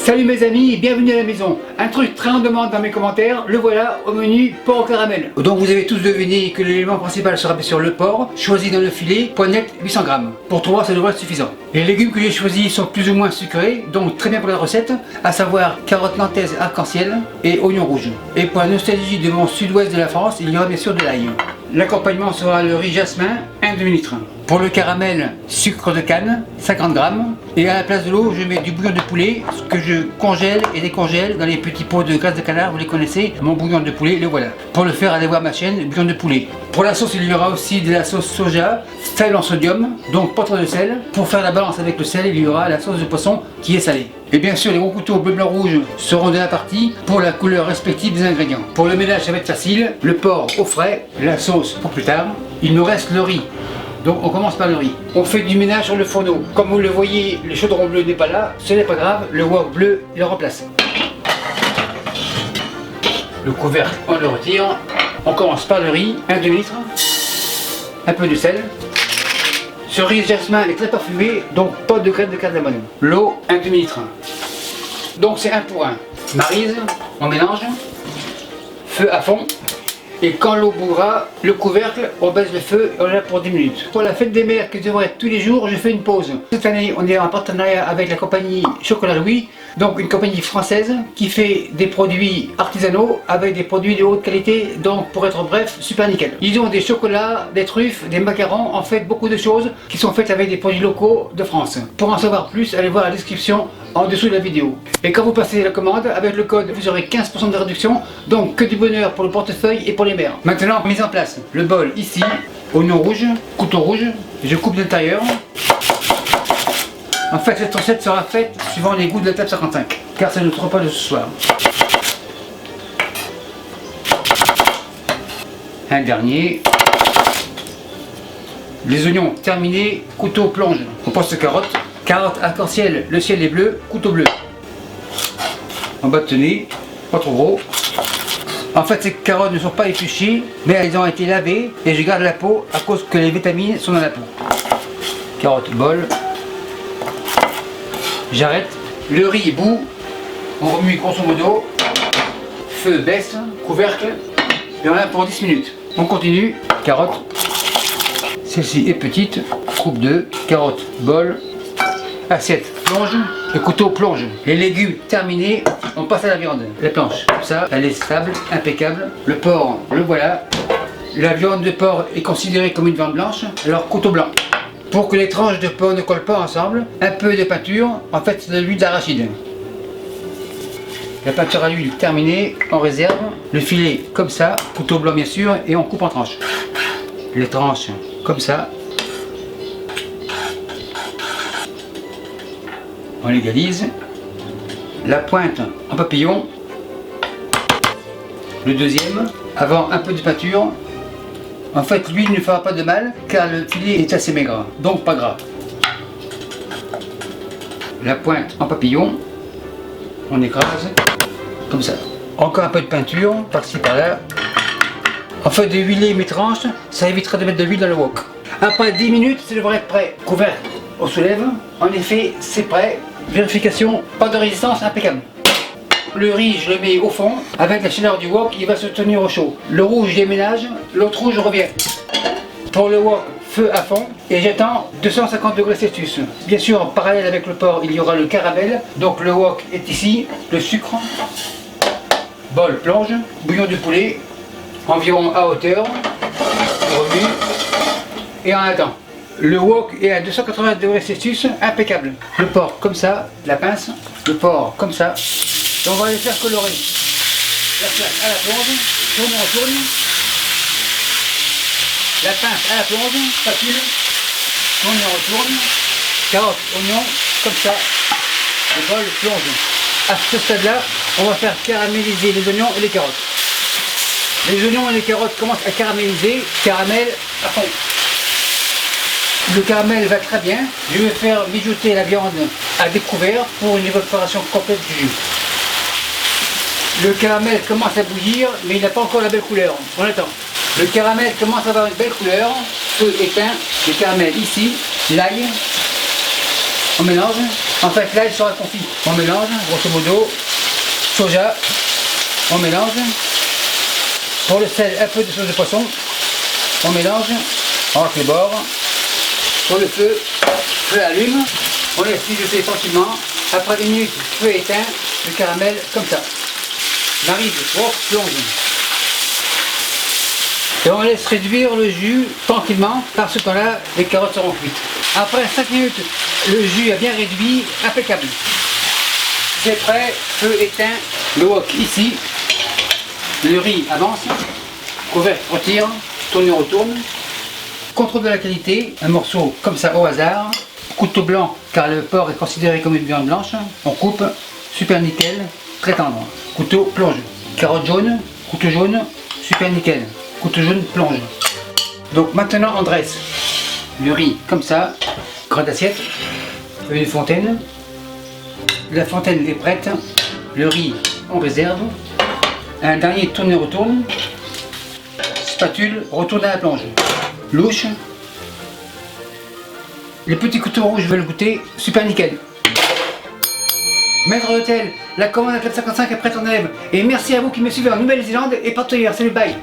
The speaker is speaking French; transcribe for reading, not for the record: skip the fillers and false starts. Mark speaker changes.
Speaker 1: Salut mes amis, bienvenue à la maison. Un truc très en demande dans mes commentaires, le voilà au menu porc au caramel. Donc vous avez tous deviné que l'élément principal sera bien sûr le porc, choisi dans le filet, poids net 800 grammes. Pour 3, ça devrait être suffisant. Les légumes que j'ai choisis sont plus ou moins sucrés, donc très bien pour la recette, à savoir carottes nantaises arc-en-ciel et oignons rouges. Et pour la nostalgie de mon sud-ouest de la France, il y aura bien sûr de l'ail. L'accompagnement sera le riz jasmin, un demi-litre. Pour le caramel, sucre de canne, 50 grammes. Et à la place de l'eau, je mets du bouillon de poulet, que je congèle et décongèle dans les petits pots de graisse de canard, vous les connaissez. Mon bouillon de poulet, le voilà. Pour le faire, allez voir ma chaîne, bouillon de poulet. Pour la sauce, il y aura aussi de la sauce soja, sel en sodium, donc pas trop de sel. Pour faire la balance avec le sel, il y aura la sauce de poisson qui est salée. Et bien sûr, les gros couteaux bleu, blanc, rouge seront de la partie pour la couleur respective des ingrédients. Pour le ménage, ça va être facile. Le porc au frais, la sauce pour plus tard. Il nous reste le riz. Donc on commence par le riz. On fait du ménage sur le fourneau. Comme vous le voyez, le chaudron bleu n'est pas là. Ce n'est pas grave, le wok bleu le remplace. Le couvercle, on le retire. On commence par le riz, un demi-litre. Un peu de sel. Ce riz jasmin est très parfumé, donc pas de graines de cardamome. L'eau, un demi-litre. Donc c'est 1 pour 1. Maryse, on mélange. Feu à fond. Et quand l'eau bourra, le couvercle, on baisse le feu et on est là pour 10 minutes. Pour la fête des mères que je devrais être tous les jours, je fais une pause. Cette année, on est en partenariat avec la compagnie Chocolat Louis, donc une compagnie française qui fait des produits artisanaux avec des produits de haute qualité, donc pour être bref, super nickel. Ils ont des chocolats, des truffes, des macarons, en fait beaucoup de choses qui sont faites avec des produits locaux de France. Pour en savoir plus, allez voir la description en dessous de la vidéo. Et quand vous passez la commande, avec le code, vous aurez 15% de réduction, donc que du bonheur pour le portefeuille et pour les mères. Maintenant, mise en place. Le bol ici, oignon rouge, couteau rouge, je coupe l'intérieur. En fait, cette recette sera faite suivant les goûts de la table 55, car c'est notre repas de ce soir. Un dernier. Les oignons terminés, couteau plonge. On passe aux carottes. Carottes arc-en-ciel, le ciel est bleu, couteau bleu. En bâtonnet, pas trop gros. En fait, ces carottes ne sont pas épluchées, mais elles ont été lavées et je garde la peau à cause que les vitamines sont dans la peau. Carottes bol. J'arrête. Le riz bout. On remue grosso modo. Feu baisse, couvercle. Et on a pour 10 minutes. On continue. Carotte. Celle-ci est petite. Coupe 2. Carotte bol. Assiette plonge, le couteau plonge. Les légumes terminés, on passe à la viande. La planche, comme ça, elle est stable, impeccable. Le porc, le voilà. La viande de porc est considérée comme une viande blanche, alors couteau blanc. Pour que les tranches de porc ne collent pas ensemble, un peu de peinture, en fait c'est de l'huile d'arachide. La peinture à l'huile terminée, on réserve. Le filet comme ça, couteau blanc bien sûr, et on coupe en tranches. Les tranches comme ça. On légalise. La pointe en papillon. Le deuxième, avant un peu de peinture. En fait, l'huile ne fera pas de mal car le filet est assez maigre, donc pas grave. La pointe en papillon. On écrase comme ça. Encore un peu de peinture, par-ci par-là. En fait, de huiler mes tranches, ça évitera de mettre de l'huile dans le wok. Après 10 minutes, ça devrait être prêt. Couvercle, on soulève. En effet, c'est prêt. Vérification, pas de résistance, impeccable. Le riz, je le mets au fond. Avec la chaleur du wok, il va se tenir au chaud. Le rouge déménage, l'autre rouge revient. Pour le wok, feu à fond. Et j'attends 250 degrés Celsius. Bien sûr, en parallèle avec le porc, il y aura le caramel. Donc le wok est ici. Le sucre. Bol plonge. Bouillon de poulet. Environ à hauteur. Remue. Et on attend. Le wok est à 280 degrés Celsius, impeccable. Le porc comme ça, la pince, le porc comme ça. Et on va les faire colorer. La plaque à la plonge, tourne, on retourne. La pince à la plonge, facile. Tourne, on retourne. Carottes, oignons, comme ça. Le bol plonge. À ce stade-là, on va faire caraméliser les oignons et les carottes. Les oignons et les carottes commencent à caraméliser. Caramel à fond. Le caramel va très bien. Je vais faire mijoter la viande à découvert pour une évaporation complète du jus. Le caramel commence à bouillir, mais il n'a pas encore la belle couleur. On attend. Le caramel commence à avoir une belle couleur. Feu éteint. Le caramel ici. L'ail. On mélange. En fait là il sera confit. On mélange, grosso modo, soja, on mélange. Pour le sel, un peu de sauce de poisson, on mélange, on arque les bords. Sur le feu, feu allume, on laisse mijoter tranquillement. Après 1 minute, feu éteint, le caramel comme ça. Marie, plonge. Et on laisse réduire le jus tranquillement, par ce temps-là, les carottes seront cuites. Après 5 minutes, le jus a bien réduit, impeccable. C'est prêt, feu éteint, le wok ici, le riz avance, couvercle retire, tourne et retourne. Contrôle de la qualité, un morceau comme ça au hasard, couteau blanc car le porc est considéré comme une viande blanche, on coupe, super nickel, très tendre. Couteau plonge, carotte jaune, couteau jaune, super nickel, couteau jaune plonge. Donc maintenant on dresse le riz comme ça, grande assiette, une fontaine, la fontaine est prête, le riz on réserve, un dernier tourne et retourne, spatule, retourne à la plonge. Louche. Les petits couteaux rouges veulent goûter, super nickel. Maître d'hôtel, la commande à 4,55 est prête en Ève. Et merci à vous qui me suivez en Nouvelle-Zélande et partout ailleurs. Salut, bye.